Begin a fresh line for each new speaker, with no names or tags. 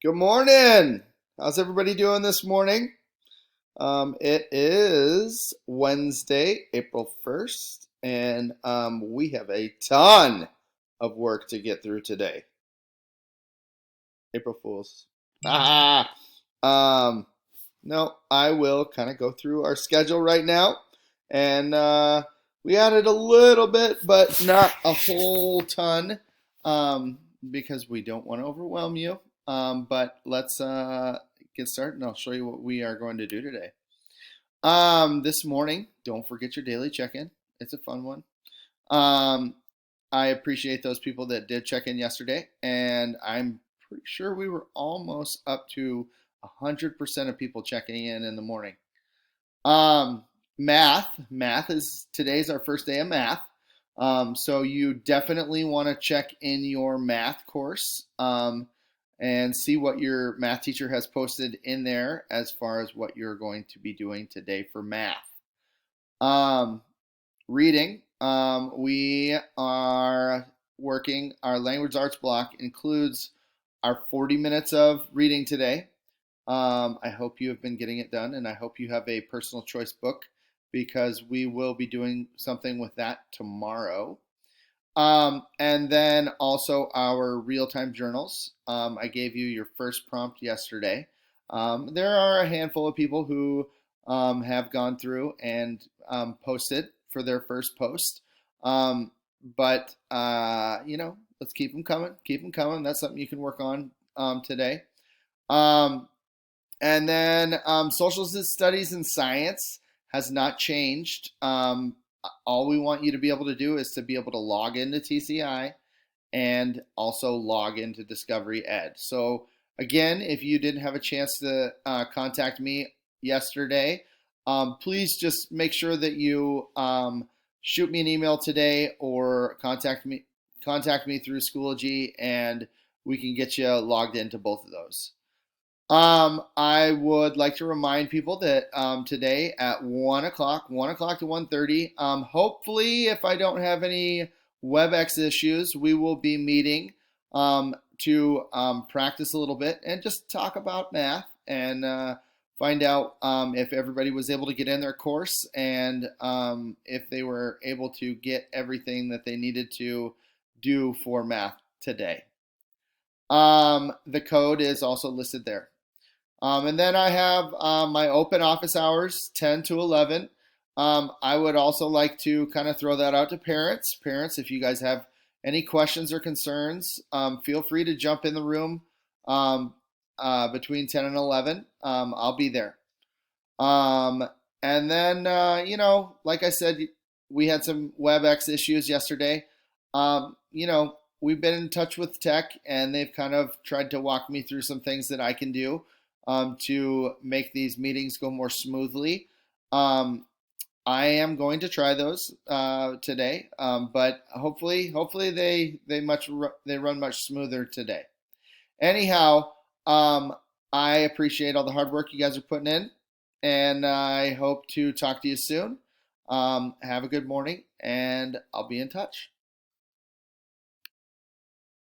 Good morning. How's everybody doing this morning? It is Wednesday, April 1st, and we have a ton of work to get through today. April Fools. Ah! Um, no, I will kind of go through our schedule right now, and we added a little bit, but not a whole ton, because we don't want to overwhelm you. But let's get started, and I'll show you what we are going to do today. This morning, don't forget your daily check-in. It's a fun one. I appreciate those people that did check in yesterday, and I'm pretty sure we were almost up to 100% of people checking in the morning. Um, math is today's our first day of math. So you definitely want to check in your math course and see what your math teacher has posted in there as far as what you're going to be doing today for math. Um, Reading, we are working, our language arts block includes our 40 minutes of reading today. I hope you have been getting it done, and I hope you have a personal choice book because we will be doing something with that tomorrow. And then also our real-time journals. I gave you your first prompt yesterday. There are a handful of people who have gone through and posted for their first post. But let's keep them coming. Keep them coming. That's something you can work on today. Um, and then social studies and science has not changed. All we want you to be able to do is to be able to log into TCI and also log into Discovery Ed. So again, if you didn't have a chance to contact me yesterday, please just make sure that you shoot me an email today or contact me through Schoology, and we can get you logged into both of those. I would like to remind people that today at 1 o'clock to 1:30, hopefully, if I don't have any WebEx issues, we will be meeting to practice a little bit and just talk about math and find out if everybody was able to get in their course and if they were able to get everything that they needed to do for math today. The code is also listed there. And then I have my open office hours, 10 to 11. I would also like to kind of throw that out to parents. Parents, if you guys have any questions or concerns, feel free to jump in the room between 10 and 11. I'll be there. And then, like I said, we had some WebEx issues yesterday. We've been in touch with tech, and they've kind of tried to walk me through some things that I can do to make these meetings go more smoothly. I am going to try those today, but hopefully they run much smoother today. Anyhow, I appreciate all the hard work you guys are putting in, and I hope to talk to you soon. Have a good morning, and I'll be in touch.